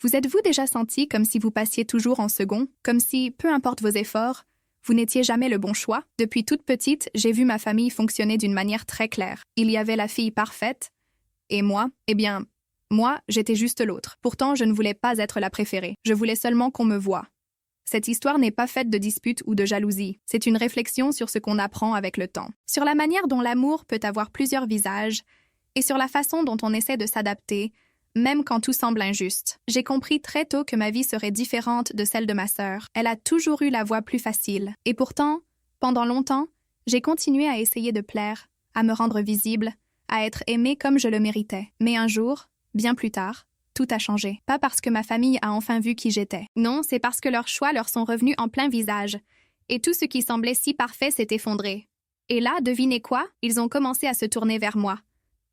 Vous êtes-vous déjà senti comme si vous passiez toujours en second, comme si, peu importe vos efforts, vous n'étiez jamais le bon choix? Depuis toute petite, j'ai vu ma famille fonctionner d'une manière très claire. Il y avait la fille parfaite, et moi, moi, j'étais juste l'autre. Pourtant, je ne voulais pas être la préférée. Je voulais seulement qu'on me voie. Cette histoire n'est pas faite de disputes ou de jalousie. C'est une réflexion sur ce qu'on apprend avec le temps, sur la manière dont l'amour peut avoir plusieurs visages et sur la façon dont on essaie de s'adapter, même quand tout semble injuste. J'ai compris très tôt que ma vie serait différente de celle de ma sœur. Elle a toujours eu la voie plus facile. Et pourtant, pendant longtemps, j'ai continué à essayer de plaire, à me rendre visible, à être aimée comme je le méritais. Mais un jour, bien plus tard, tout a changé. Pas parce que ma famille a enfin vu qui j'étais. Non, c'est parce que leurs choix leur sont revenus en plein visage. Et tout ce qui semblait si parfait s'est effondré. Et là, devinez quoi? Ils ont commencé à se tourner vers moi.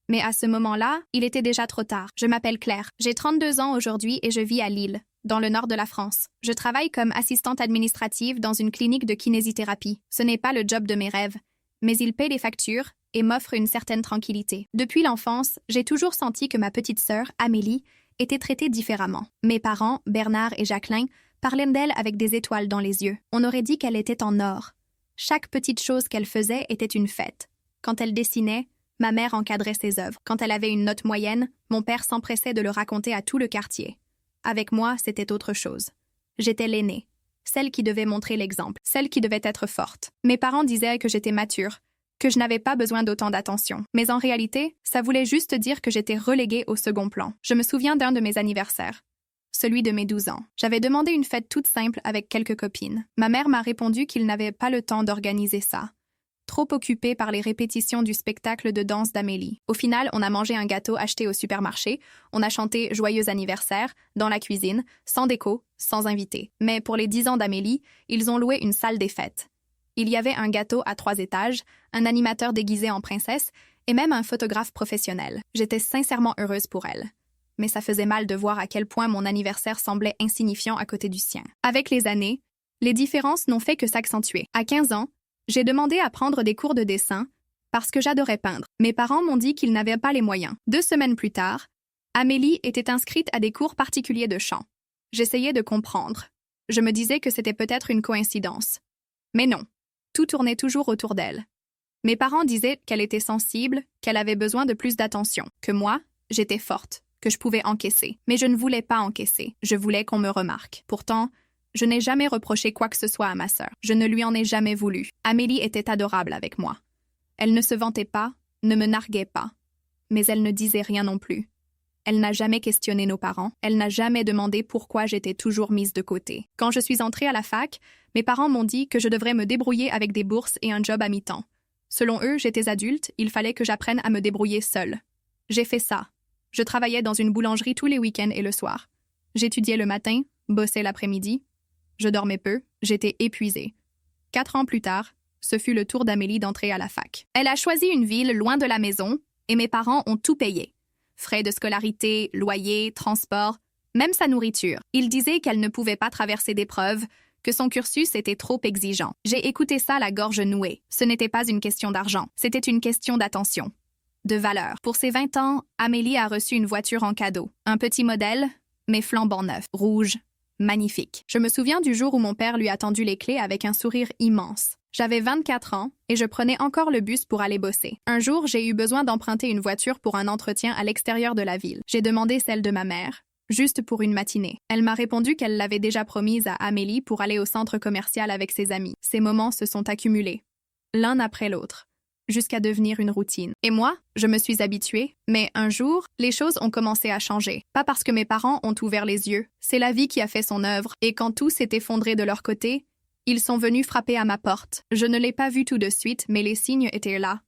Mais à ce moment-là, il était déjà trop tard. Je m'appelle Claire. J'ai 32 ans aujourd'hui et je vis à Lille, dans le nord de la France. Je travaille comme assistante administrative dans une clinique de kinésithérapie. Ce n'est pas le job de mes rêves, mais il paie les factures et m'offre une certaine tranquillité. Depuis l'enfance, j'ai toujours senti que ma petite sœur, Amélie, était traitée différemment. Mes parents, Bernard et Jacqueline, parlaient d'elle avec des étoiles dans les yeux. On aurait dit qu'elle était en or. Chaque petite chose qu'elle faisait était une fête. Quand elle dessinait, ma mère encadrait ses œuvres. Quand elle avait une note moyenne, mon père s'empressait de le raconter à tout le quartier. Avec moi, c'était autre chose. J'étais l'aînée, celle qui devait montrer l'exemple, celle qui devait être forte. Mes parents disaient que j'étais mature, que je n'avais pas besoin d'autant d'attention. Mais en réalité, ça voulait juste dire que j'étais reléguée au second plan. Je me souviens d'un de mes anniversaires, celui de mes 12 ans. J'avais demandé une fête toute simple avec quelques copines. Ma mère m'a répondu qu'il n'avait pas le temps d'organiser ça, trop occupée par les répétitions du spectacle de danse d'Amélie. Au final, on a mangé un gâteau acheté au supermarché, on a chanté « Joyeux anniversaire » dans la cuisine, sans déco, sans invité. Mais pour les 10 ans d'Amélie, ils ont loué une salle des fêtes. Il y avait un gâteau à 3 étages, un animateur déguisé en princesse et même un photographe professionnel. J'étais sincèrement heureuse pour elle. Mais ça faisait mal de voir à quel point mon anniversaire semblait insignifiant à côté du sien. Avec les années, les différences n'ont fait que s'accentuer. À 15 ans, j'ai demandé à prendre des cours de dessin parce que j'adorais peindre. Mes parents m'ont dit qu'ils n'avaient pas les moyens. 2 semaines plus tard, Amélie était inscrite à des cours particuliers de chant. J'essayais de comprendre. Je me disais que c'était peut-être une coïncidence. Mais non. Tout tournait toujours autour d'elle. Mes parents disaient qu'elle était sensible, qu'elle avait besoin de plus d'attention, que moi, j'étais forte, que je pouvais encaisser. Mais je ne voulais pas encaisser, je voulais qu'on me remarque. Pourtant, je n'ai jamais reproché quoi que ce soit à ma sœur. Je ne lui en ai jamais voulu. Amélie était adorable avec moi. Elle ne se vantait pas, ne me narguait pas. Mais elle ne disait rien non plus. Elle n'a jamais questionné nos parents. Elle n'a jamais demandé pourquoi j'étais toujours mise de côté. Quand je suis entrée à la fac, mes parents m'ont dit que je devrais me débrouiller avec des bourses et un job à mi-temps. Selon eux, j'étais adulte, il fallait que j'apprenne à me débrouiller seule. J'ai fait ça. Je travaillais dans une boulangerie tous les week-ends et le soir. J'étudiais le matin, bossais l'après-midi. Je dormais peu, j'étais épuisée. 4 ans plus tard, ce fut le tour d'Amélie d'entrer à la fac. Elle a choisi une ville loin de la maison et mes parents ont tout payé. Frais de scolarité, loyer, transport, même sa nourriture. Ils disaient qu'elle ne pouvait pas traverser d'épreuves, que son cursus était trop exigeant. J'ai écouté ça la gorge nouée. Ce n'était pas une question d'argent, c'était une question d'attention, de valeur. Pour ses 20 ans, Amélie a reçu une voiture en cadeau. Un petit modèle, mais flambant neuf, rouge, magnifique. Je me souviens du jour où mon père lui a tendu les clés avec un sourire immense. J'avais 24 ans et je prenais encore le bus pour aller bosser. Un jour, j'ai eu besoin d'emprunter une voiture pour un entretien à l'extérieur de la ville. J'ai demandé celle de ma mère, juste pour une matinée. Elle m'a répondu qu'elle l'avait déjà promise à Amélie pour aller au centre commercial avec ses amis. Ces moments se sont accumulés, l'un après l'autre, jusqu'à devenir une routine. Et moi, je me suis habituée, mais un jour, les choses ont commencé à changer. Pas parce que mes parents ont ouvert les yeux, c'est la vie qui a fait son œuvre, et quand tout s'est effondré de leur côté, ils sont venus frapper à ma porte. Je ne l'ai pas vu tout de suite, mais les signes étaient là.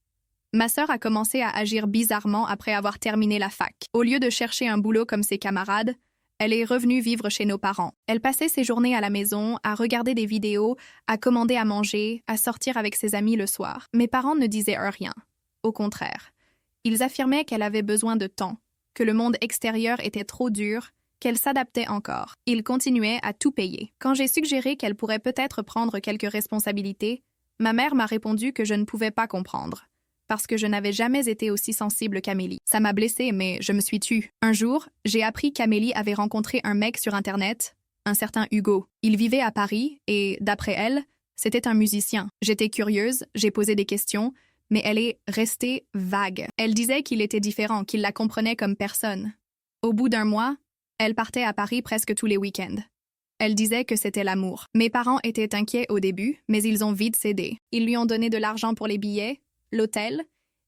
Ma sœur a commencé à agir bizarrement après avoir terminé la fac. Au lieu de chercher un boulot comme ses camarades, elle est revenue vivre chez nos parents. Elle passait ses journées à la maison, à regarder des vidéos, à commander à manger, à sortir avec ses amis le soir. Mes parents ne disaient rien. Au contraire. Ils affirmaient qu'elle avait besoin de temps, que le monde extérieur était trop dur, qu'elle s'adaptait encore. Ils continuaient à tout payer. Quand j'ai suggéré qu'elle pourrait peut-être prendre quelques responsabilités, ma mère m'a répondu que je ne pouvais pas comprendre. parce que je n'avais jamais été aussi sensible qu'Amélie. Ça m'a blessée, mais je me suis tue. Un jour, j'ai appris qu'Amélie avait rencontré un mec sur Internet, un certain Hugo. Il vivait à Paris et, d'après elle, c'était un musicien. J'étais curieuse, j'ai posé des questions, mais elle est restée vague. Elle disait qu'il était différent, qu'il la comprenait comme personne. Au bout d'un mois, elle partait à Paris presque tous les week-ends. Elle disait que c'était l'amour. Mes parents étaient inquiets au début, mais ils ont vite cédé. Ils lui ont donné de l'argent pour les billets, l'hôtel,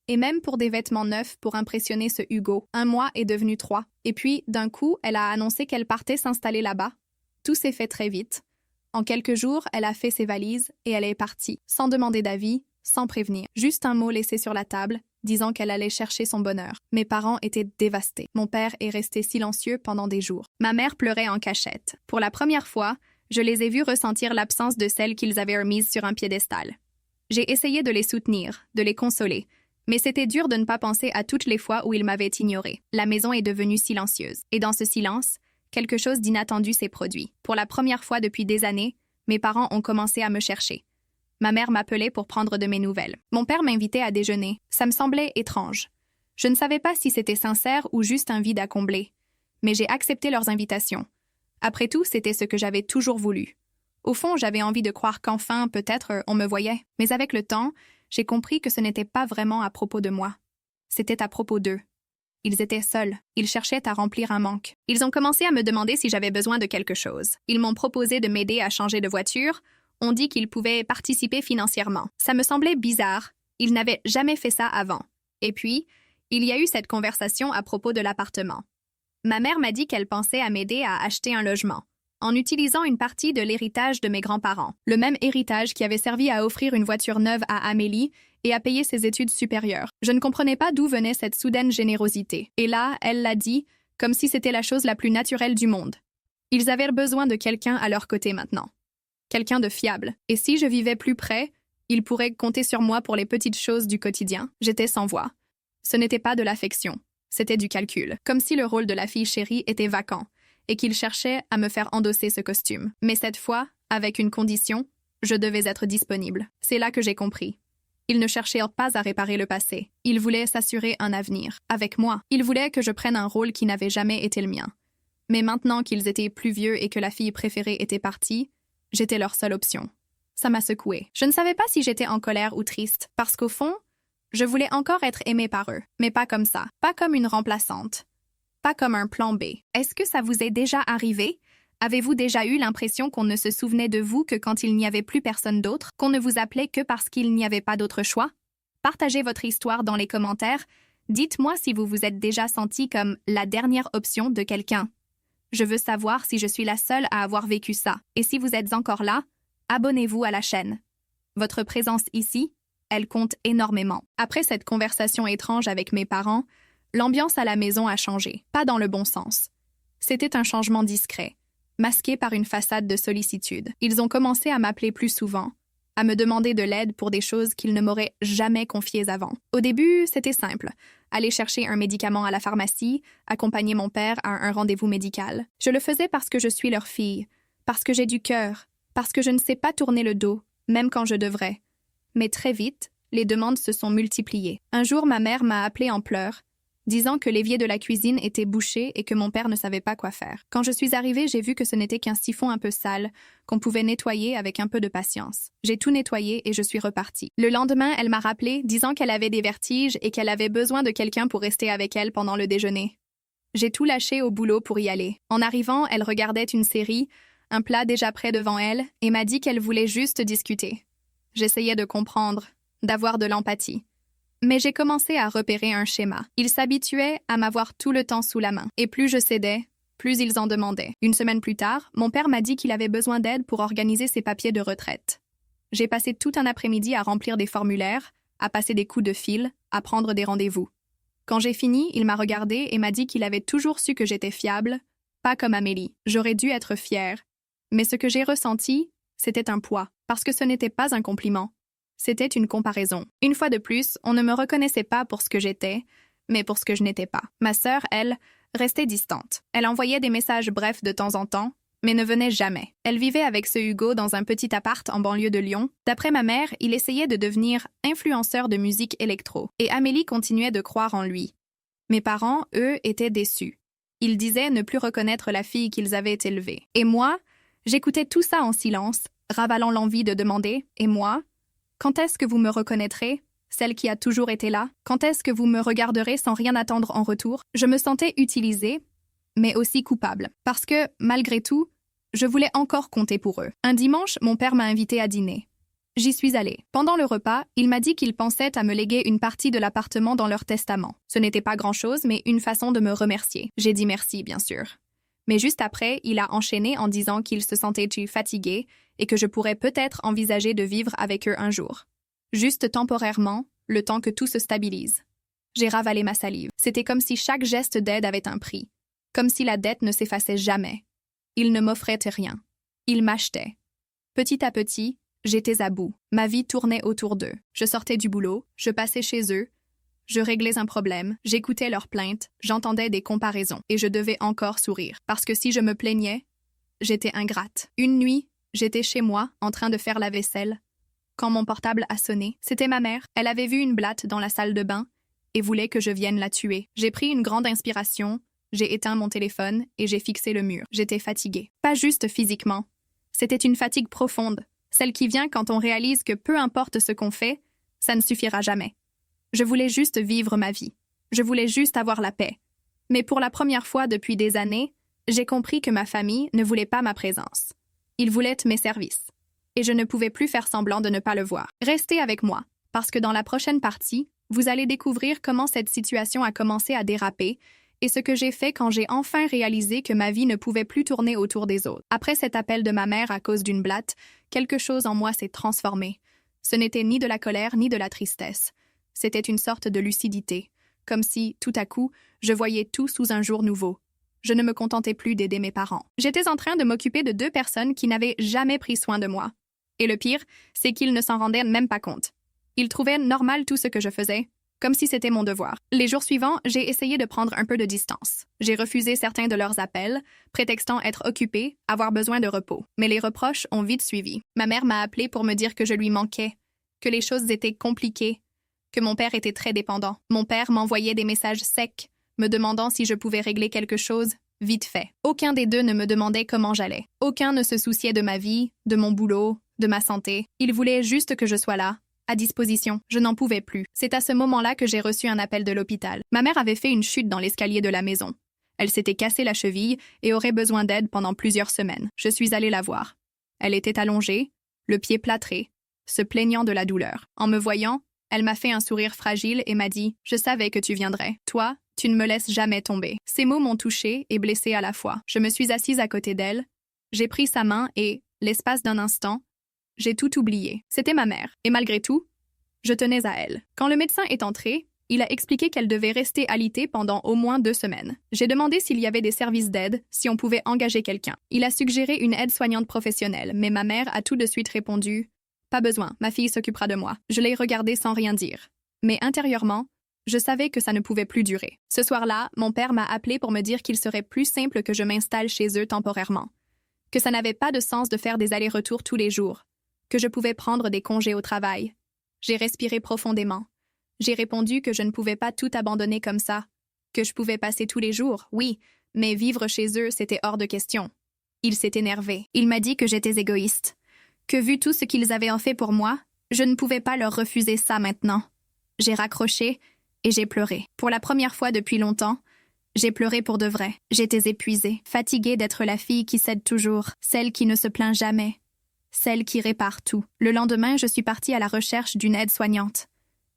et même pour des vêtements neufs pour impressionner ce Hugo. 1 mois est devenu 3. Et puis, d'un coup, elle a annoncé qu'elle partait s'installer là-bas. Tout s'est fait très vite. En quelques jours, elle a fait ses valises et elle est partie, sans demander d'avis, sans prévenir. Juste un mot laissé sur la table, disant qu'elle allait chercher son bonheur. Mes parents étaient dévastés. Mon père est resté silencieux pendant des jours. Ma mère pleurait en cachette. Pour la première fois, je les ai vus ressentir l'absence de celle qu'ils avaient remise sur un piédestal. J'ai essayé de les soutenir, de les consoler, mais c'était dur de ne pas penser à toutes les fois où ils m'avaient ignorée. La maison est devenue silencieuse. Et dans ce silence, quelque chose d'inattendu s'est produit. Pour la première fois depuis des années, mes parents ont commencé à me chercher. Ma mère m'appelait pour prendre de mes nouvelles. Mon père m'invitait à déjeuner. Ça me semblait étrange. Je ne savais pas si c'était sincère ou juste un vide à combler. Mais j'ai accepté leurs invitations. Après tout, c'était ce que j'avais toujours voulu. Au fond, j'avais envie de croire qu'enfin, peut-être, on me voyait. Mais avec le temps, j'ai compris que ce n'était pas vraiment à propos de moi. C'était à propos d'eux. Ils étaient seuls. Ils cherchaient à remplir un manque. Ils ont commencé à me demander si j'avais besoin de quelque chose. Ils m'ont proposé de m'aider à changer de voiture. On dit qu'ils pouvaient participer financièrement. Ça me semblait bizarre. Ils n'avaient jamais fait ça avant. Et puis, il y a eu cette conversation à propos de l'appartement. Ma mère m'a dit qu'elle pensait à m'aider à acheter un logement, en utilisant une partie de l'héritage de mes grands-parents. Le même héritage qui avait servi à offrir une voiture neuve à Amélie et à payer ses études supérieures. Je ne comprenais pas d'où venait cette soudaine générosité. Et là, elle l'a dit, comme si c'était la chose la plus naturelle du monde. Ils avaient besoin de quelqu'un à leur côté maintenant. Quelqu'un de fiable. Et si je vivais plus près, ils pourraient compter sur moi pour les petites choses du quotidien. J'étais sans voix. Ce n'était pas de l'affection, c'était du calcul. Comme si le rôle de la fille chérie était vacant et qu'ils cherchaient à me faire endosser ce costume. Mais cette fois, avec une condition, je devais être disponible. C'est là que j'ai compris. Ils ne cherchaient pas à réparer le passé. Ils voulaient s'assurer un avenir, avec moi. Ils voulaient que je prenne un rôle qui n'avait jamais été le mien. Mais maintenant qu'ils étaient plus vieux et que la fille préférée était partie, j'étais leur seule option. Ça m'a secouée. Je ne savais pas si j'étais en colère ou triste, parce qu'au fond, je voulais encore être aimée par eux, mais pas comme ça, pas comme une remplaçante, pas comme un plan B. Est-ce que ça vous est déjà arrivé? Avez-vous déjà eu l'impression qu'on ne se souvenait de vous que quand il n'y avait plus personne d'autre, qu'on ne vous appelait que parce qu'il n'y avait pas d'autre choix? Partagez votre histoire dans les commentaires. Dites-moi si vous vous êtes déjà senti comme la dernière option de quelqu'un. Je veux savoir si je suis la seule à avoir vécu ça. Et si vous êtes encore là, abonnez-vous à la chaîne. Votre présence ici, elle compte énormément. Après cette conversation étrange avec mes parents, l'ambiance à la maison a changé, pas dans le bon sens. C'était un changement discret, masqué par une façade de sollicitude. Ils ont commencé à m'appeler plus souvent, à me demander de l'aide pour des choses qu'ils ne m'auraient jamais confiées avant. Au début, c'était simple. Aller chercher un médicament à la pharmacie, accompagner mon père à un rendez-vous médical. Je le faisais parce que je suis leur fille, parce que j'ai du cœur, parce que je ne sais pas tourner le dos, même quand je devrais. Mais très vite, les demandes se sont multipliées. Un jour, ma mère m'a appelée en pleurs, disant que l'évier de la cuisine était bouché et que mon père ne savait pas quoi faire. Quand je suis arrivée, j'ai vu que ce n'était qu'un siphon un peu sale, qu'on pouvait nettoyer avec un peu de patience. J'ai tout nettoyé et je suis repartie. Le lendemain, elle m'a rappelé, disant qu'elle avait des vertiges et qu'elle avait besoin de quelqu'un pour rester avec elle pendant le déjeuner. J'ai tout lâché au boulot pour y aller. En arrivant, elle regardait une série, un plat déjà prêt devant elle, et m'a dit qu'elle voulait juste discuter. J'essayais de comprendre, d'avoir de l'empathie. Mais j'ai commencé à repérer un schéma. Ils s'habituaient à m'avoir tout le temps sous la main. Et plus je cédais, plus ils en demandaient. Une semaine plus tard, mon père m'a dit qu'il avait besoin d'aide pour organiser ses papiers de retraite. J'ai passé tout un après-midi à remplir des formulaires, à passer des coups de fil, à prendre des rendez-vous. Quand j'ai fini, il m'a regardé et m'a dit qu'il avait toujours su que j'étais fiable, pas comme Amélie. J'aurais dû être fière. Mais ce que j'ai ressenti, c'était un poids, parce que ce n'était pas un compliment. C'était une comparaison. Une fois de plus, on ne me reconnaissait pas pour ce que j'étais, mais pour ce que je n'étais pas. Ma sœur, elle, restait distante. Elle envoyait des messages brefs de temps en temps, mais ne venait jamais. Elle vivait avec ce Hugo dans un petit appart en banlieue de Lyon. D'après ma mère, il essayait de devenir influenceur de musique électro, et Amélie continuait de croire en lui. Mes parents, eux, étaient déçus. Ils disaient ne plus reconnaître la fille qu'ils avaient élevée. Et moi, j'écoutais tout ça en silence, ravalant l'envie de demander « Et moi? Quand est-ce que vous me reconnaîtrez? Celle qui a toujours été là? Quand est-ce que vous me regarderez sans rien attendre en retour ?» Je me sentais utilisée, mais aussi coupable. Parce que, malgré tout, je voulais encore compter pour eux. Un dimanche, mon père m'a invitée à dîner. J'y suis allée. Pendant le repas, il m'a dit qu'il pensait à me léguer une partie de l'appartement dans leur testament. Ce n'était pas grand-chose, mais une façon de me remercier. J'ai dit merci, bien sûr. Mais juste après, il a enchaîné en disant qu'il se sentait fatigué et que je pourrais peut-être envisager de vivre avec eux un jour. Juste temporairement, le temps que tout se stabilise. J'ai ravalé ma salive. C'était comme si chaque geste d'aide avait un prix. Comme si la dette ne s'effaçait jamais. Ils ne m'offraient rien. Ils m'achetaient. Petit à petit, j'étais à bout. Ma vie tournait autour d'eux. Je sortais du boulot, je passais chez eux, je réglais un problème, j'écoutais leurs plaintes, j'entendais des comparaisons, et je devais encore sourire. Parce que si je me plaignais, j'étais ingrate. Une nuit, j'étais chez moi, en train de faire la vaisselle, quand mon portable a sonné. C'était ma mère. Elle avait vu une blatte dans la salle de bain et voulait que je vienne la tuer. J'ai pris une grande inspiration, j'ai éteint mon téléphone et j'ai fixé le mur. J'étais fatiguée. Pas juste physiquement. C'était une fatigue profonde, celle qui vient quand on réalise que peu importe ce qu'on fait, ça ne suffira jamais. Je voulais juste vivre ma vie. Je voulais juste avoir la paix. Mais pour la première fois depuis des années, j'ai compris que ma famille ne voulait pas ma présence. Ils voulaient mes services. Et je ne pouvais plus faire semblant de ne pas le voir. Restez avec moi, parce que dans la prochaine partie, vous allez découvrir comment cette situation a commencé à déraper et ce que j'ai fait quand j'ai enfin réalisé que ma vie ne pouvait plus tourner autour des autres. Après cet appel de ma mère à cause d'une blatte, quelque chose en moi s'est transformé. Ce n'était ni de la colère ni de la tristesse. C'était une sorte de lucidité, comme si, tout à coup, je voyais tout sous un jour nouveau. Je ne me contentais plus d'aider mes parents. J'étais en train de m'occuper de 2 personnes qui n'avaient jamais pris soin de moi. Et le pire, c'est qu'ils ne s'en rendaient même pas compte. Ils trouvaient normal tout ce que je faisais, comme si c'était mon devoir. Les jours suivants, j'ai essayé de prendre un peu de distance. J'ai refusé certains de leurs appels, prétextant être occupée, avoir besoin de repos. Mais les reproches ont vite suivi. Ma mère m'a appelée pour me dire que je lui manquais, que les choses étaient compliquées, que mon père était très dépendant. Mon père m'envoyait des messages secs, me demandant si je pouvais régler quelque chose, vite fait. Aucun des deux ne me demandait comment j'allais. Aucun ne se souciait de ma vie, de mon boulot, de ma santé. Ils voulaient juste que je sois là, à disposition. Je n'en pouvais plus. C'est à ce moment-là que j'ai reçu un appel de l'hôpital. Ma mère avait fait une chute dans l'escalier de la maison. Elle s'était cassé la cheville et aurait besoin d'aide pendant plusieurs semaines. Je suis allée la voir. Elle était allongée, le pied plâtré, se plaignant de la douleur. En me voyant, elle m'a fait un sourire fragile et m'a dit « Je savais que tu viendrais. Toi, tu ne me laisses jamais tomber. » Ces mots m'ont touchée et blessée à la fois. Je me suis assise à côté d'elle, j'ai pris sa main et, l'espace d'un instant, j'ai tout oublié. C'était ma mère. Et malgré tout, je tenais à elle. Quand le médecin est entré, il a expliqué qu'elle devait rester alitée pendant au moins 2 semaines. J'ai demandé s'il y avait des services d'aide, si on pouvait engager quelqu'un. Il a suggéré une aide-soignante professionnelle, mais ma mère a tout de suite répondu « Pas besoin, ma fille s'occupera de moi. » Je l'ai regardée sans rien dire. Mais intérieurement, je savais que ça ne pouvait plus durer. Ce soir-là, mon père m'a appelé pour me dire qu'il serait plus simple que je m'installe chez eux temporairement. Que ça n'avait pas de sens de faire des allers-retours tous les jours. Que je pouvais prendre des congés au travail. J'ai respiré profondément. J'ai répondu que je ne pouvais pas tout abandonner comme ça. Que je pouvais passer tous les jours, oui, mais vivre chez eux, c'était hors de question. Il s'est énervé. Il m'a dit que j'étais égoïste. Que vu tout ce qu'ils avaient fait pour moi, je ne pouvais pas leur refuser ça maintenant. J'ai raccroché et j'ai pleuré. Pour la première fois depuis longtemps, j'ai pleuré pour de vrai. J'étais épuisée, fatiguée d'être la fille qui cède toujours, celle qui ne se plaint jamais, celle qui répare tout. Le lendemain, je suis partie à la recherche d'une aide-soignante.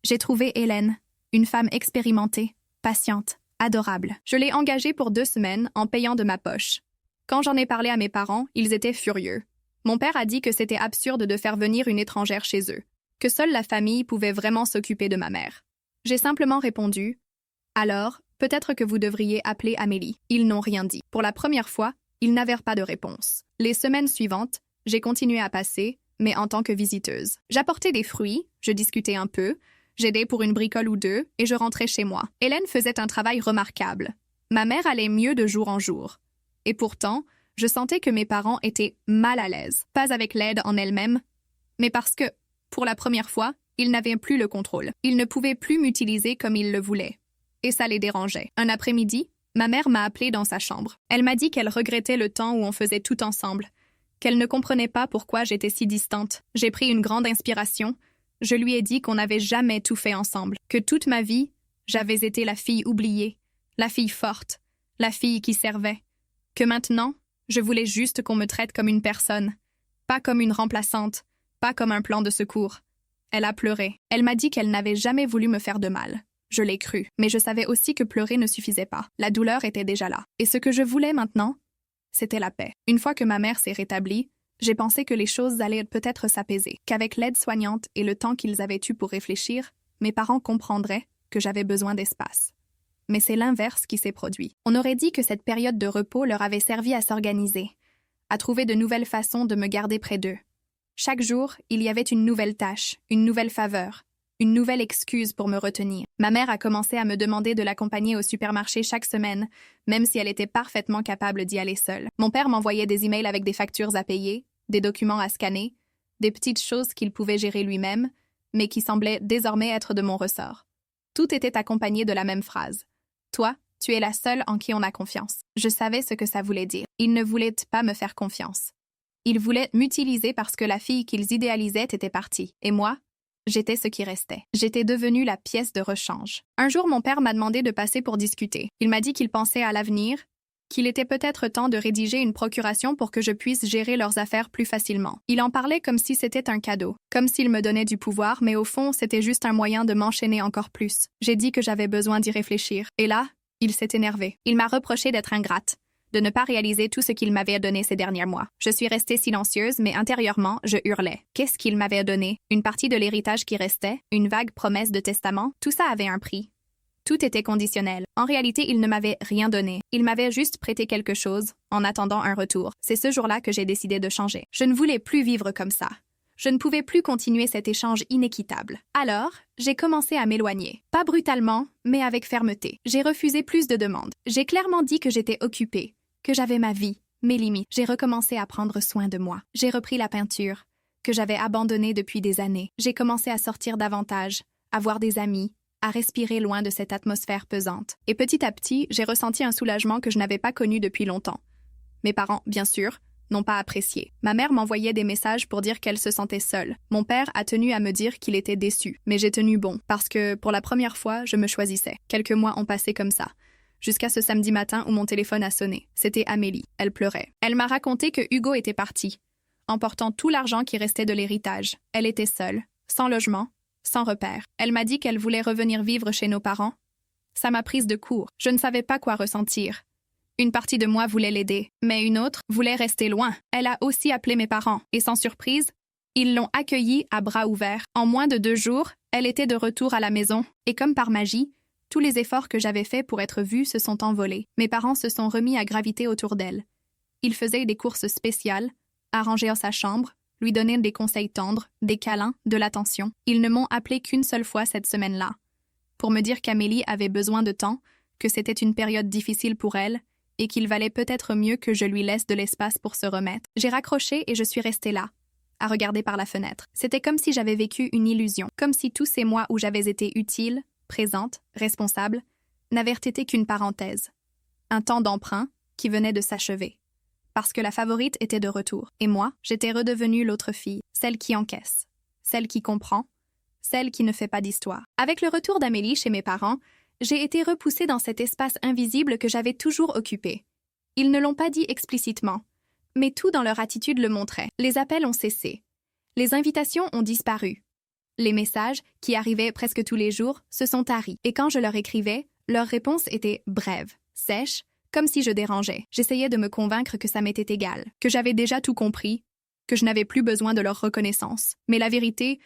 J'ai trouvé Hélène, une femme expérimentée, patiente, adorable. Je l'ai engagée pour 2 semaines en payant de ma poche. Quand j'en ai parlé à mes parents, ils étaient furieux. Mon père a dit que c'était absurde de faire venir une étrangère chez eux, que seule la famille pouvait vraiment s'occuper de ma mère. J'ai simplement répondu « Alors, peut-être que vous devriez appeler Amélie. » Ils n'ont rien dit. Pour la première fois, ils n'avaient pas de réponse. Les semaines suivantes, j'ai continué à passer, mais en tant que visiteuse. J'apportais des fruits, je discutais un peu, j'aidais pour une bricole ou 2, et je rentrais chez moi. Hélène faisait un travail remarquable. Ma mère allait mieux de jour en jour. Et pourtant, Je sentais que mes parents étaient mal à l'aise, pas avec l'aide en elle-même, mais parce que, pour la première fois, ils n'avaient plus le contrôle. Ils ne pouvaient plus m'utiliser comme ils le voulaient. Et ça les dérangeait. Un après-midi, ma mère m'a appelée dans sa chambre. Elle m'a dit qu'elle regrettait le temps où on faisait tout ensemble, qu'elle ne comprenait pas pourquoi j'étais si distante. J'ai pris une grande inspiration. Je lui ai dit qu'on n'avait jamais tout fait ensemble, que toute ma vie, j'avais été la fille oubliée, la fille forte, la fille qui servait, que maintenant, je voulais juste qu'on me traite comme une personne, pas comme une remplaçante, pas comme un plan de secours. Elle a pleuré. Elle m'a dit qu'elle n'avait jamais voulu me faire de mal. Je l'ai cru, mais je savais aussi que pleurer ne suffisait pas. La douleur était déjà là. Et ce que je voulais maintenant, c'était la paix. Une fois que ma mère s'est rétablie, j'ai pensé que les choses allaient peut-être s'apaiser, qu'avec l'aide soignante et le temps qu'ils avaient eu pour réfléchir, mes parents comprendraient que j'avais besoin d'espace. Mais c'est l'inverse qui s'est produit. On aurait dit que cette période de repos leur avait servi à s'organiser, à trouver de nouvelles façons de me garder près d'eux. Chaque jour, il y avait une nouvelle tâche, une nouvelle faveur, une nouvelle excuse pour me retenir. Ma mère a commencé à me demander de l'accompagner au supermarché chaque semaine, même si elle était parfaitement capable d'y aller seule. Mon père m'envoyait des emails avec des factures à payer, des documents à scanner, des petites choses qu'il pouvait gérer lui-même, mais qui semblaient désormais être de mon ressort. Tout était accompagné de la même phrase. « Toi, tu es la seule en qui on a confiance. » Je savais ce que ça voulait dire. Ils ne voulaient pas me faire confiance. Ils voulaient m'utiliser parce que la fille qu'ils idéalisaient était partie. Et moi, j'étais ce qui restait. J'étais devenue la pièce de rechange. Un jour, mon père m'a demandé de passer pour discuter. Il m'a dit qu'il pensait à l'avenir, qu'il était peut-être temps de rédiger une procuration pour que je puisse gérer leurs affaires plus facilement. Il en parlait comme si c'était un cadeau, comme s'il me donnait du pouvoir, mais au fond, c'était juste un moyen de m'enchaîner encore plus. J'ai dit que j'avais besoin d'y réfléchir. Et là, il s'est énervé. Il m'a reproché d'être ingrate, de ne pas réaliser tout ce qu'il m'avait donné ces derniers mois. Je suis restée silencieuse, mais intérieurement, je hurlais. Qu'est-ce qu'il m'avait donné? Une partie de l'héritage qui restait? Une vague promesse de testament? Tout ça avait un prix. Tout était conditionnel. En réalité, il ne m'avait rien donné. Il m'avait juste prêté quelque chose, en attendant un retour. C'est ce jour-là que j'ai décidé de changer. Je ne voulais plus vivre comme ça. Je ne pouvais plus continuer cet échange inéquitable. Alors, j'ai commencé à m'éloigner. Pas brutalement, mais avec fermeté. J'ai refusé plus de demandes. J'ai clairement dit que j'étais occupée, que j'avais ma vie, mes limites. J'ai recommencé à prendre soin de moi. J'ai repris la peinture, que j'avais abandonnée depuis des années. J'ai commencé à sortir davantage, à voir des amis, à respirer loin de cette atmosphère pesante. Et petit à petit, j'ai ressenti un soulagement que je n'avais pas connu depuis longtemps. Mes parents, bien sûr, n'ont pas apprécié. Ma mère m'envoyait des messages pour dire qu'elle se sentait seule. Mon père a tenu à me dire qu'il était déçu. Mais j'ai tenu bon, parce que, pour la première fois, je me choisissais. Quelques mois ont passé comme ça, jusqu'à ce samedi matin où mon téléphone a sonné. C'était Amélie. Elle pleurait. Elle m'a raconté que Hugo était parti, emportant tout l'argent qui restait de l'héritage. Elle était seule, sans logement, sans repère. Elle m'a dit qu'elle voulait revenir vivre chez nos parents. Ça m'a prise de court. Je ne savais pas quoi ressentir. Une partie de moi voulait l'aider, mais une autre voulait rester loin. Elle a aussi appelé mes parents, et sans surprise, ils l'ont accueillie à bras ouverts. En moins de 2 jours, elle était de retour à la maison, et comme par magie, tous les efforts que j'avais faits pour être vue se sont envolés. Mes parents se sont remis à graviter autour d'elle. Ils faisaient des courses spéciales, arrangées en sa chambre, lui donnaient des conseils tendres, des câlins, de l'attention. Ils ne m'ont appelé qu'une seule fois cette semaine-là, pour me dire qu'Amélie avait besoin de temps, que c'était une période difficile pour elle, et qu'il valait peut-être mieux que je lui laisse de l'espace pour se remettre. J'ai raccroché et je suis restée là, à regarder par la fenêtre. C'était comme si j'avais vécu une illusion, comme si tous ces mois où j'avais été utile, présente, responsable, n'avaient été qu'une parenthèse. Un temps d'emprunt qui venait de s'achever. Parce que la favorite était de retour. Et moi, j'étais redevenue l'autre fille, celle qui encaisse, celle qui comprend, celle qui ne fait pas d'histoire. Avec le retour d'Amélie chez mes parents, j'ai été repoussée dans cet espace invisible que j'avais toujours occupé. Ils ne l'ont pas dit explicitement, mais tout dans leur attitude le montrait. Les appels ont cessé. Les invitations ont disparu. Les messages, qui arrivaient presque tous les jours, se sont taris. Et quand je leur écrivais, leurs réponses étaient brèves, sèches, comme si je dérangeais. J'essayais de me convaincre que ça m'était égal, que j'avais déjà tout compris, que je n'avais plus besoin de leur reconnaissance. Mais la vérité,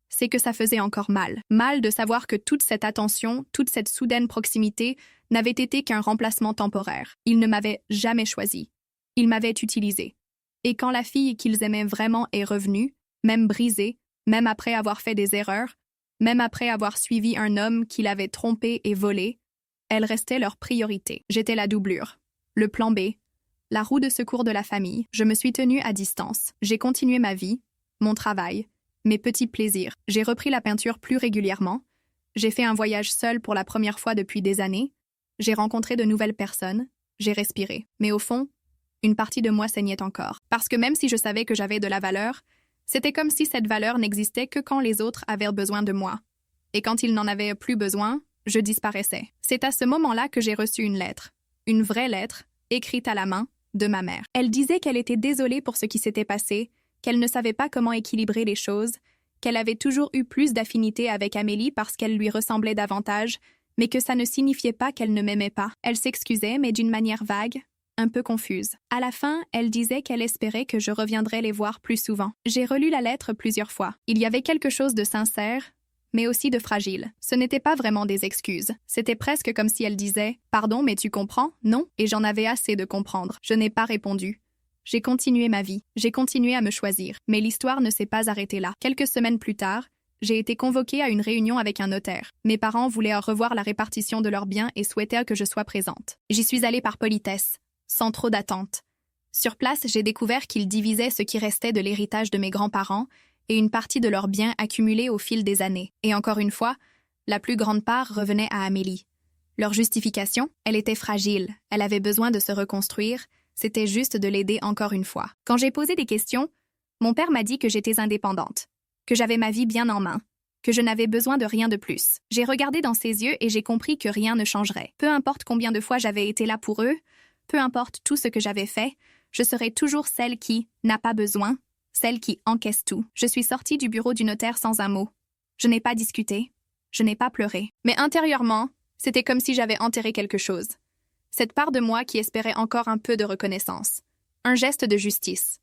c'est que ça faisait encore mal. Mal de savoir que toute cette attention, toute cette soudaine proximité n'avait été qu'un remplacement temporaire. Ils ne m'avaient jamais choisi. Ils m'avaient utilisé. Et quand la fille qu'ils aimaient vraiment est revenue, même brisée, même après avoir fait des erreurs, même après avoir suivi un homme qui l'avait trompée et volée, elle restait leur priorité. J'étais la doublure, le plan B, La roue de secours de la famille. Je me suis tenue à distance. J'ai continué ma vie, mon travail, mes petits plaisirs. J'ai repris la peinture plus régulièrement. J'ai fait un voyage seul pour la première fois depuis des années. J'ai rencontré de nouvelles personnes. J'ai respiré. Mais au fond, une partie de moi saignait encore. Parce que même si je savais que j'avais de la valeur, c'était comme si cette valeur n'existait que quand les autres avaient besoin de moi. Et quand ils n'en avaient plus besoin, je disparaissais. C'est à ce moment-là que j'ai reçu une lettre. Une vraie lettre, écrite à la main, de ma mère. Elle disait qu'elle était désolée pour ce qui s'était passé, qu'elle ne savait pas comment équilibrer les choses, qu'elle avait toujours eu plus d'affinité avec Amélie parce qu'elle lui ressemblait davantage, mais que ça ne signifiait pas qu'elle ne m'aimait pas. Elle s'excusait, mais d'une manière vague, un peu confuse. À la fin, elle disait qu'elle espérait que je reviendrais les voir plus souvent. J'ai relu la lettre plusieurs fois. Il y avait quelque chose de sincère, mais aussi de fragile. Ce n'était pas vraiment des excuses. C'était presque comme si elle disait « Pardon, mais tu comprends? Non ?» Et j'en avais assez de comprendre. Je n'ai pas répondu. J'ai continué ma vie. J'ai continué à me choisir. Mais l'histoire ne s'est pas arrêtée là. Quelques semaines plus tard, j'ai été convoquée à une réunion avec un notaire. Mes parents voulaient revoir la répartition de leurs biens et souhaitaient que je sois présente. J'y suis allée par politesse, sans trop d'attente. Sur place, j'ai découvert qu'ils divisaient ce qui restait de l'héritage de mes grands-parents et une partie de leurs biens accumulés au fil des années. Et encore une fois, la plus grande part revenait à Amélie. Leur justification, elle était fragile, elle avait besoin de se reconstruire, c'était juste de l'aider encore une fois. Quand j'ai posé des questions, mon père m'a dit que j'étais indépendante, que j'avais ma vie bien en main, que je n'avais besoin de rien de plus. J'ai regardé dans ses yeux et j'ai compris que rien ne changerait. Peu importe combien de fois j'avais été là pour eux, peu importe tout ce que j'avais fait, je serai toujours celle qui n'a pas besoin, celle qui encaisse tout. Je suis sortie du bureau du notaire sans un mot. Je n'ai pas discuté, je n'ai pas pleuré. Mais intérieurement, c'était comme si j'avais enterré quelque chose. Cette part de moi qui espérait encore un peu de reconnaissance. Un geste de justice.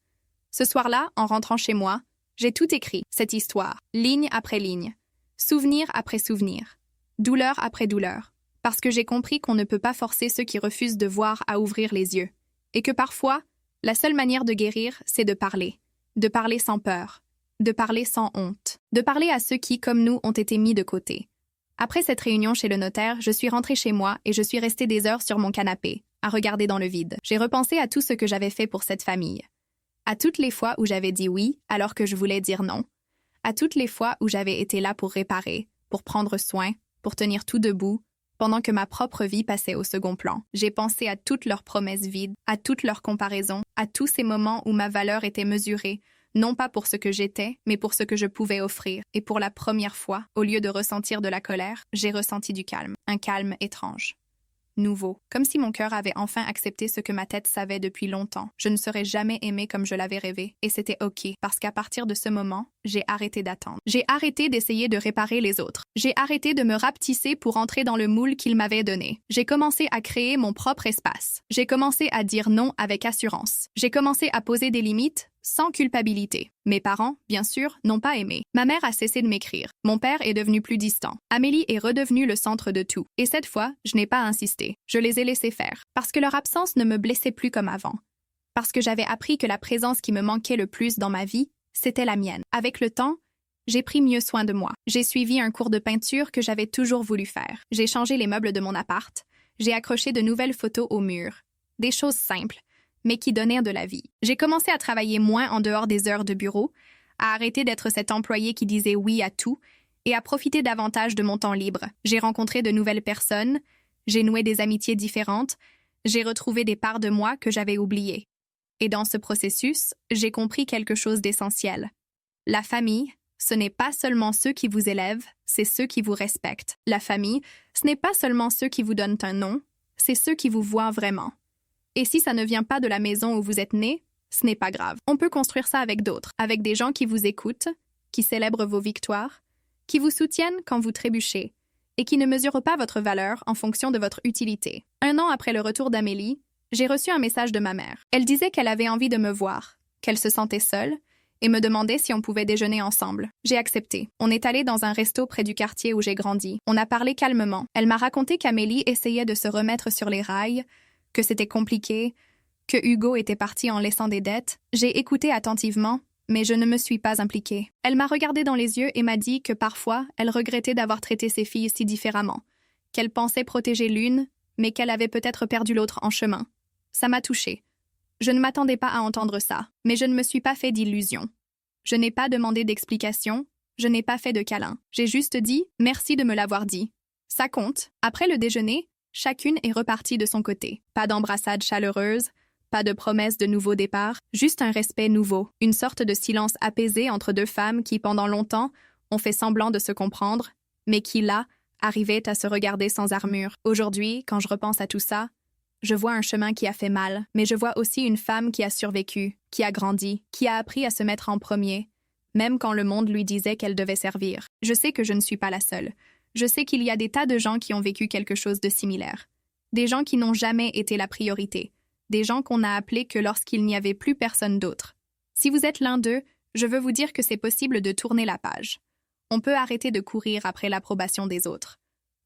Ce soir-là, en rentrant chez moi, j'ai tout écrit, cette histoire, ligne après ligne, souvenir après souvenir, douleur après douleur, parce que j'ai compris qu'on ne peut pas forcer ceux qui refusent de voir à ouvrir les yeux, et que parfois, la seule manière de guérir, c'est de parler sans peur, de parler sans honte, de parler à ceux qui, comme nous, ont été mis de côté. Après cette réunion chez le notaire, je suis rentrée chez moi et je suis restée des heures sur mon canapé, à regarder dans le vide. J'ai repensé à tout ce que j'avais fait pour cette famille. À toutes les fois où j'avais dit oui alors que je voulais dire non. À toutes les fois où j'avais été là pour réparer, pour prendre soin, pour tenir tout debout, pendant que ma propre vie passait au second plan. J'ai pensé à toutes leurs promesses vides, à toutes leurs comparaisons, à tous ces moments où ma valeur était mesurée, non pas pour ce que j'étais, mais pour ce que je pouvais offrir. Et pour la première fois, au lieu de ressentir de la colère, j'ai ressenti du calme. Un calme étrange. Nouveau. Comme si mon cœur avait enfin accepté ce que ma tête savait depuis longtemps. Je ne serais jamais aimée comme je l'avais rêvé. Et c'était OK, parce qu'à partir de ce moment, j'ai arrêté d'attendre. J'ai arrêté d'essayer de réparer les autres. J'ai arrêté de me rapetisser pour entrer dans le moule qu'ils m'avaient donné. J'ai commencé à créer mon propre espace. J'ai commencé à dire non avec assurance. J'ai commencé à poser des limites sans culpabilité. Mes parents, bien sûr, n'ont pas aimé. Ma mère a cessé de m'écrire. Mon père est devenu plus distant. Amélie est redevenue le centre de tout. Et cette fois, je n'ai pas insisté. Je les ai laissés faire. Parce que leur absence ne me blessait plus comme avant. Parce que j'avais appris que la présence qui me manquait le plus dans ma vie, c'était la mienne. Avec le temps, j'ai pris mieux soin de moi. J'ai suivi un cours de peinture que j'avais toujours voulu faire. J'ai changé les meubles de mon appart. J'ai accroché de nouvelles photos au mur. Des choses simples, mais qui donnèrent de la vie. J'ai commencé à travailler moins en dehors des heures de bureau, à arrêter d'être cet employé qui disait oui à tout et à profiter davantage de mon temps libre. J'ai rencontré de nouvelles personnes, j'ai noué des amitiés différentes, j'ai retrouvé des parts de moi que j'avais oubliées. Et dans ce processus, j'ai compris quelque chose d'essentiel. La famille, ce n'est pas seulement ceux qui vous élèvent, c'est ceux qui vous respectent. La famille, ce n'est pas seulement ceux qui vous donnent un nom, c'est ceux qui vous voient vraiment. Et si ça ne vient pas de la maison où vous êtes né, ce n'est pas grave. On peut construire ça avec d'autres, avec des gens qui vous écoutent, qui célèbrent vos victoires, qui vous soutiennent quand vous trébuchez, et qui ne mesurent pas votre valeur en fonction de votre utilité. 1 an après le retour d'Amélie, j'ai reçu un message de ma mère. Elle disait qu'elle avait envie de me voir, qu'elle se sentait seule, et me demandait si on pouvait déjeuner ensemble. J'ai accepté. On est allé dans un resto près du quartier où j'ai grandi. On a parlé calmement. Elle m'a raconté qu'Amélie essayait de se remettre sur les rails, que c'était compliqué, que Hugo était parti en laissant des dettes. J'ai écouté attentivement, mais je ne me suis pas impliquée. Elle m'a regardé dans les yeux et m'a dit que parfois, elle regrettait d'avoir traité ses filles si différemment, qu'elle pensait protéger l'une, mais qu'elle avait peut-être perdu l'autre en chemin. Ça m'a touchée. Je ne m'attendais pas à entendre ça, mais je ne me suis pas fait d'illusions. Je n'ai pas demandé d'explication, je n'ai pas fait de câlin. J'ai juste dit « merci de me l'avoir dit ». Ça compte. Après le déjeuner, chacune est repartie de son côté. Pas d'embrassade chaleureuse, pas de promesse de nouveau départ, juste un respect nouveau, une sorte de silence apaisé entre deux femmes qui, pendant longtemps, ont fait semblant de se comprendre, mais qui, là, arrivaient à se regarder sans armure. Aujourd'hui, quand je repense à tout ça, je vois un chemin qui a fait mal, mais je vois aussi une femme qui a survécu, qui a grandi, qui a appris à se mettre en premier, même quand le monde lui disait qu'elle devait servir. Je sais que je ne suis pas la seule. Je sais qu'il y a des tas de gens qui ont vécu quelque chose de similaire. Des gens qui n'ont jamais été la priorité. Des gens qu'on n'a appelés que lorsqu'il n'y avait plus personne d'autre. Si vous êtes l'un d'eux, je veux vous dire que c'est possible de tourner la page. On peut arrêter de courir après l'approbation des autres.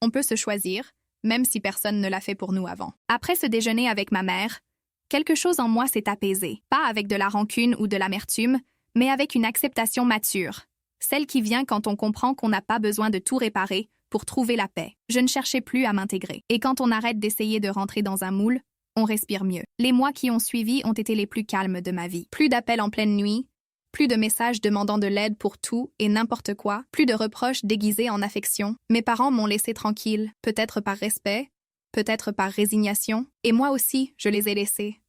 On peut se choisir, même si personne ne l'a fait pour nous avant. Après ce déjeuner avec ma mère, quelque chose en moi s'est apaisé, pas avec de la rancune ou de l'amertume, mais avec une acceptation mature, celle qui vient quand on comprend qu'on n'a pas besoin de tout réparer pour trouver la paix. Je ne cherchais plus à m'intégrer. Et quand on arrête d'essayer de rentrer dans un moule, on respire mieux. Les mois qui ont suivi ont été les plus calmes de ma vie. Plus d'appels en pleine nuit, plus de messages demandant de l'aide pour tout et n'importe quoi, plus de reproches déguisés en affection. Mes parents m'ont laissé tranquille, peut-être par respect, peut-être par résignation, et moi aussi, je les ai laissés.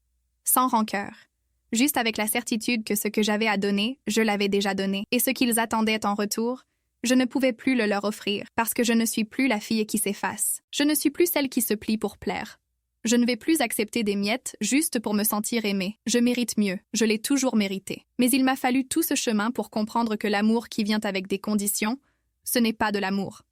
Sans rancœur. Juste avec la certitude que ce que j'avais à donner, je l'avais déjà donné, et ce qu'ils attendaient en retour, je ne pouvais plus le leur offrir, parce que je ne suis plus la fille qui s'efface. Je ne suis plus celle qui se plie pour plaire. Je ne vais plus accepter des miettes juste pour me sentir aimée. Je mérite mieux, je l'ai toujours mérité. Mais il m'a fallu tout ce chemin pour comprendre que l'amour qui vient avec des conditions, ce n'est pas de l'amour.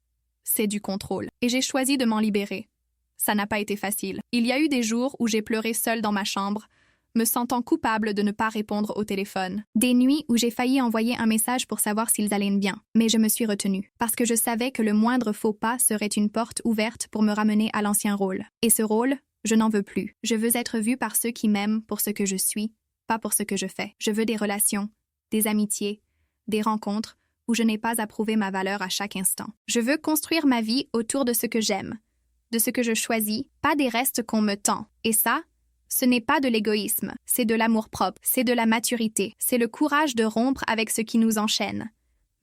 C'est du contrôle. Et j'ai choisi de m'en libérer. Ça n'a pas été facile. Il y a eu des jours où j'ai pleuré seule dans ma chambre, me sentant coupable de ne pas répondre au téléphone. Des nuits où j'ai failli envoyer un message pour savoir s'ils allaient bien. Mais je me suis retenue, parce que je savais que le moindre faux pas serait une porte ouverte pour me ramener à l'ancien rôle. Et ce rôle, je n'en veux plus. Je veux être vue par ceux qui m'aiment pour ce que je suis, pas pour ce que je fais. Je veux des relations, des amitiés, des rencontres où je n'ai pas à prouver ma valeur à chaque instant. Je veux construire ma vie autour de ce que j'aime, de ce que je choisis, pas des restes qu'on me tend. Et ça, ce n'est pas de l'égoïsme, c'est de l'amour-propre, c'est de la maturité, c'est le courage de rompre avec ce qui nous enchaîne,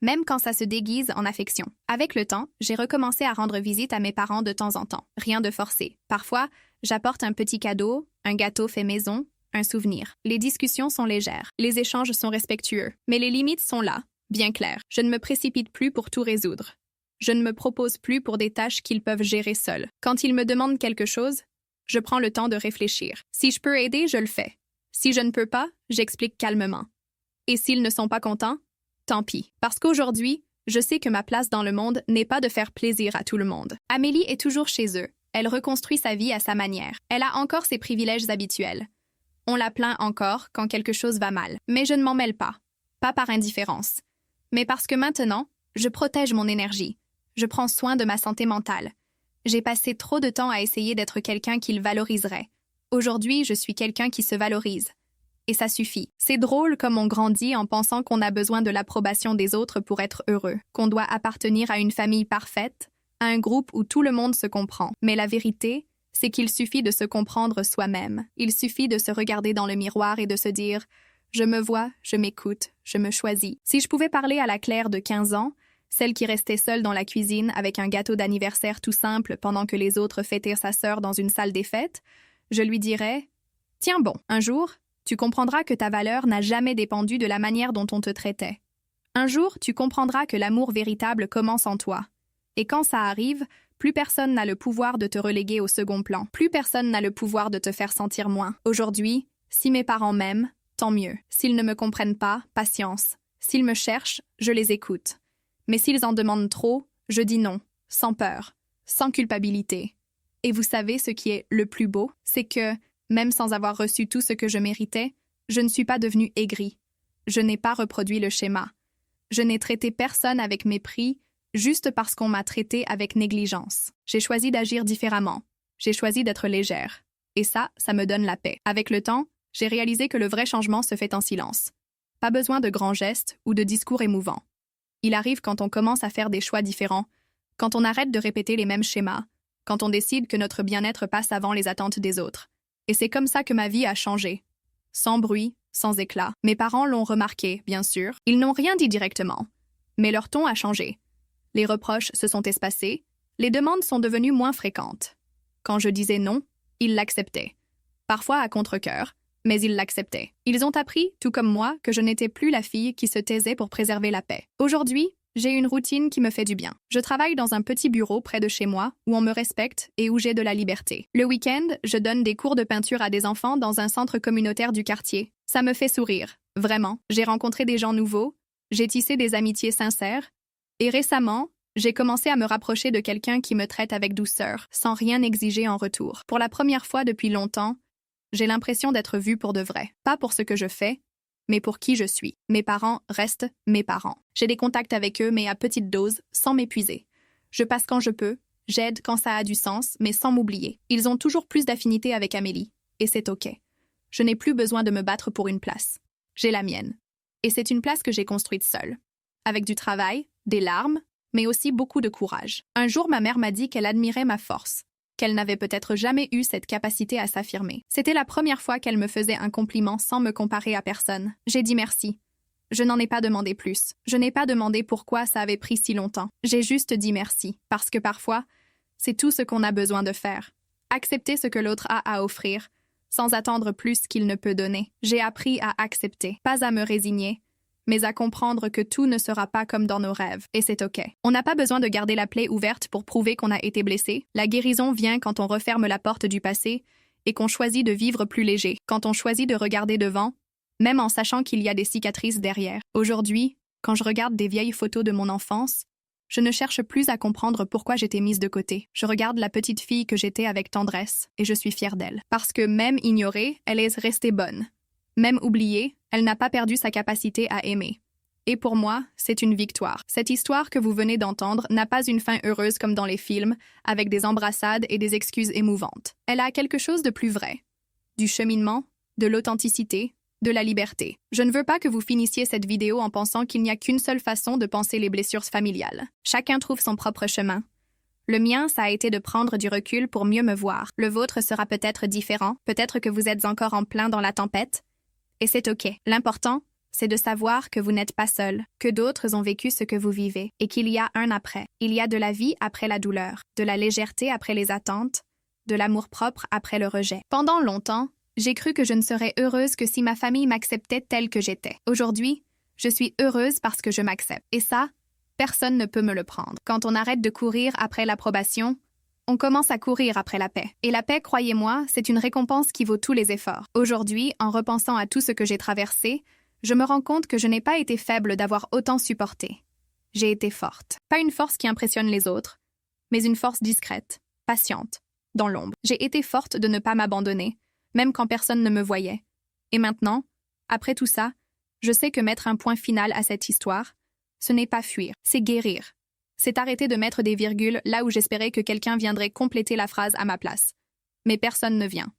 même quand ça se déguise en affection. Avec le temps, j'ai recommencé à rendre visite à mes parents de temps en temps. Rien de forcé. Parfois, j'apporte un petit cadeau, un gâteau fait maison, un souvenir. Les discussions sont légères, les échanges sont respectueux, mais les limites sont là, bien claires. Je ne me précipite plus pour tout résoudre. Je ne me propose plus pour des tâches qu'ils peuvent gérer seuls. Quand ils me demandent quelque chose, je prends le temps de réfléchir. Si je peux aider, je le fais. Si je ne peux pas, j'explique calmement. Et s'ils ne sont pas contents, tant pis. Parce qu'aujourd'hui, je sais que ma place dans le monde n'est pas de faire plaisir à tout le monde. Amélie est toujours chez eux. Elle reconstruit sa vie à sa manière. Elle a encore ses privilèges habituels. On la plaint encore quand quelque chose va mal. Mais je ne m'en mêle pas. Pas par indifférence. Mais parce que maintenant, je protège mon énergie. Je prends soin de ma santé mentale. J'ai passé trop de temps à essayer d'être quelqu'un qu'il valoriserait. Aujourd'hui, je suis quelqu'un qui se valorise. Et ça suffit. C'est drôle comme on grandit en pensant qu'on a besoin de l'approbation des autres pour être heureux, qu'on doit appartenir à une famille parfaite, à un groupe où tout le monde se comprend. Mais la vérité, c'est qu'il suffit de se comprendre soi-même. Il suffit de se regarder dans le miroir et de se dire « Je me vois, je m'écoute, je me choisis ». Si je pouvais parler à la Claire de 15 ans, celle qui restait seule dans la cuisine avec un gâteau d'anniversaire tout simple pendant que les autres fêtaient sa sœur dans une salle des fêtes, je lui dirais « Tiens bon, un jour, tu comprendras que ta valeur n'a jamais dépendu de la manière dont on te traitait. Un jour, tu comprendras que l'amour véritable commence en toi. Et quand ça arrive, plus personne n'a le pouvoir de te reléguer au second plan. Plus personne n'a le pouvoir de te faire sentir moins. Aujourd'hui, si mes parents m'aiment, tant mieux. S'ils ne me comprennent pas, patience. S'ils me cherchent, je les écoute. Mais s'ils en demandent trop, je dis non, sans peur, sans culpabilité. Et vous savez ce qui est le plus beau, c'est que, même sans avoir reçu tout ce que je méritais, je ne suis pas devenue aigrie. Je n'ai pas reproduit le schéma. Je n'ai traité personne avec mépris juste parce qu'on m'a traité avec négligence. J'ai choisi d'agir différemment. J'ai choisi d'être légère. Et ça me donne la paix. Avec le temps, j'ai réalisé que le vrai changement se fait en silence. Pas besoin de grands gestes ou de discours émouvants. Il arrive quand on commence à faire des choix différents, quand on arrête de répéter les mêmes schémas, quand on décide que notre bien-être passe avant les attentes des autres. Et c'est comme ça que ma vie a changé. sans bruit, sans éclat. Mes parents l'ont remarqué, bien sûr. Ils n'ont rien dit directement, mais leur ton a changé. Les reproches se sont espacés, les demandes sont devenues moins fréquentes. Quand je disais non, ils l'acceptaient. Parfois à contre-cœur, mais ils l'acceptaient. Ils ont appris, tout comme moi, que je n'étais plus la fille qui se taisait pour préserver la paix. Aujourd'hui, j'ai une routine qui me fait du bien. Je travaille dans un petit bureau près de chez moi où on me respecte et où j'ai de la liberté. Le week-end, je donne des cours de peinture à des enfants dans un centre communautaire du quartier. Ça me fait sourire, vraiment. J'ai rencontré des gens nouveaux, j'ai tissé des amitiés sincères, et récemment, j'ai commencé à me rapprocher de quelqu'un qui me traite avec douceur, sans rien exiger en retour. Pour la première fois depuis longtemps, j'ai l'impression d'être vue pour de vrai. Pas pour ce que je fais, mais pour qui je suis. Mes parents restent mes parents. J'ai des contacts avec eux, mais à petite dose, sans m'épuiser. Je passe quand je peux, j'aide quand ça a du sens, mais sans m'oublier. Ils ont toujours plus d'affinité avec Amélie, et c'est OK. Je n'ai plus besoin de me battre pour une place. J'ai la mienne. Et c'est une place que j'ai construite seule. Avec du travail, des larmes, mais aussi beaucoup de courage. Un jour, ma mère m'a dit qu'elle admirait ma force, qu'elle n'avait peut-être jamais eu cette capacité à s'affirmer. C'était la première fois qu'elle me faisait un compliment sans me comparer à personne. J'ai dit merci. Je n'en ai pas demandé plus. Je n'ai pas demandé pourquoi ça avait pris si longtemps. J'ai juste dit merci, parce que parfois, c'est tout ce qu'on a besoin de faire. Accepter ce que l'autre a à offrir, sans attendre plus qu'il ne peut donner. J'ai appris à accepter, pas à me résigner, mais à comprendre que tout ne sera pas comme dans nos rêves, et c'est OK. On n'a pas besoin de garder la plaie ouverte pour prouver qu'on a été blessé. La guérison vient quand on referme la porte du passé et qu'on choisit de vivre plus léger, quand on choisit de regarder devant, même en sachant qu'il y a des cicatrices derrière. Aujourd'hui, quand je regarde des vieilles photos de mon enfance, je ne cherche plus à comprendre pourquoi j'étais mise de côté. Je regarde la petite fille que j'étais avec tendresse, et je suis fière d'elle. Parce que même ignorée, elle est restée bonne. Même oubliée, elle n'a pas perdu sa capacité à aimer. Et pour moi, c'est une victoire. Cette histoire que vous venez d'entendre n'a pas une fin heureuse comme dans les films, avec des embrassades et des excuses émouvantes. Elle a quelque chose de plus vrai. Du cheminement, de l'authenticité, de la liberté. Je ne veux pas que vous finissiez cette vidéo en pensant qu'il n'y a qu'une seule façon de penser les blessures familiales. Chacun trouve son propre chemin. Le mien, ça a été de prendre du recul pour mieux me voir. Le vôtre sera peut-être différent, peut-être que vous êtes encore en plein dans la tempête. Et c'est OK. L'important, c'est de savoir que vous n'êtes pas seul, que d'autres ont vécu ce que vous vivez, et qu'il y a un après. Il y a de la vie après la douleur, de la légèreté après les attentes, de l'amour-propre après le rejet. Pendant longtemps, j'ai cru que je ne serais heureuse que si ma famille m'acceptait telle que j'étais. Aujourd'hui, je suis heureuse parce que je m'accepte. Et ça, personne ne peut me le prendre. Quand on arrête de courir après l'approbation, on commence à courir après la paix. Et la paix, croyez-moi, c'est une récompense qui vaut tous les efforts. Aujourd'hui, en repensant à tout ce que j'ai traversé, je me rends compte que je n'ai pas été faible d'avoir autant supporté. J'ai été forte. Pas une force qui impressionne les autres, mais une force discrète, patiente, dans l'ombre. J'ai été forte de ne pas m'abandonner, même quand personne ne me voyait. Et maintenant, après tout ça, je sais que mettre un point final à cette histoire, ce n'est pas fuir, c'est guérir. C'est arrêter de mettre des virgules là où j'espérais que quelqu'un viendrait compléter la phrase à ma place. Mais personne ne vient.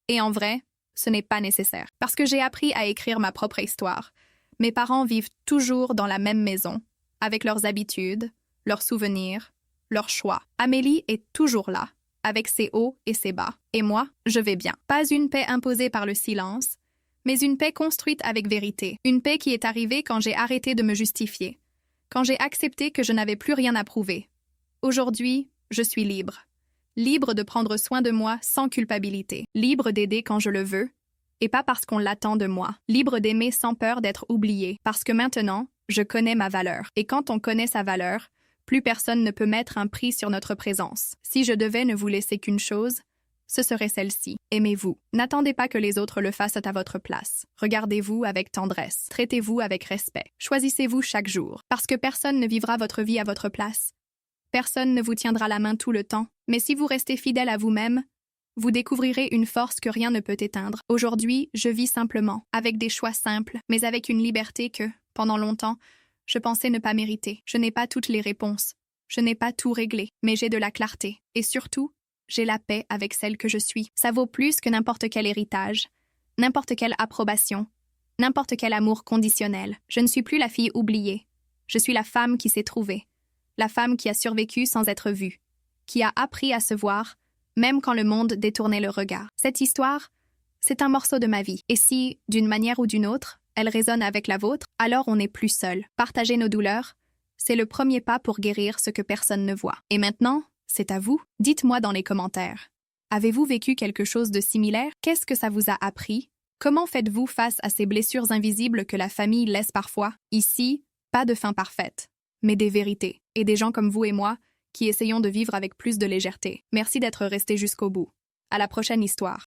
Et en vrai, ce n'est pas nécessaire. Parce que j'ai appris à écrire ma propre histoire. Mes parents vivent toujours dans la même maison, avec leurs habitudes, leurs souvenirs, leurs choix. Amélie est toujours là, avec ses hauts et ses bas. Et moi, je vais bien. Pas une paix imposée par le silence, mais une paix construite avec vérité. Une paix qui est arrivée quand j'ai arrêté de me justifier, quand j'ai accepté que je n'avais plus rien à prouver. Aujourd'hui, je suis libre. Libre de prendre soin de moi sans culpabilité. Libre d'aider quand je le veux, et pas parce qu'on l'attend de moi. Libre d'aimer sans peur d'être oublié, parce que maintenant, je connais ma valeur. Et quand on connaît sa valeur, plus personne ne peut mettre un prix sur notre présence. Si je devais ne vous laisser qu'une chose, ce serait celle-ci. Aimez-vous. N'attendez pas que les autres le fassent à votre place. Regardez-vous avec tendresse. Traitez-vous avec respect. Choisissez-vous chaque jour. Parce que personne ne vivra votre vie à votre place. Personne ne vous tiendra la main tout le temps. Mais si vous restez fidèle à vous-même, vous découvrirez une force que rien ne peut éteindre. Aujourd'hui, je vis simplement, avec des choix simples, mais avec une liberté que, pendant longtemps, je pensais ne pas mériter. Je n'ai pas toutes les réponses. Je n'ai pas tout réglé, mais j'ai de la clarté. Et surtout, j'ai la paix avec celle que je suis. Ça vaut plus que n'importe quel héritage, n'importe quelle approbation, n'importe quel amour conditionnel. Je ne suis plus la fille oubliée. Je suis la femme qui s'est trouvée, la femme qui a survécu sans être vue, qui a appris à se voir, même quand le monde détournait le regard. Cette histoire, C'est un morceau de ma vie. Et si, d'une manière ou d'une autre, elle résonne avec la vôtre, alors on n'est plus seul. Partager nos douleurs, c'est le premier pas pour guérir ce que personne ne voit. Et maintenant, c'est à vous. Dites-moi dans les commentaires. Avez-vous vécu quelque chose de similaire? Qu'est-ce que ça vous a appris? Comment faites-vous face à ces blessures invisibles que la famille laisse parfois? Ici, pas de fin parfaite, mais des vérités. Et des gens comme vous et moi qui essayons de vivre avec plus de légèreté. Merci d'être restés jusqu'au bout. À la prochaine histoire.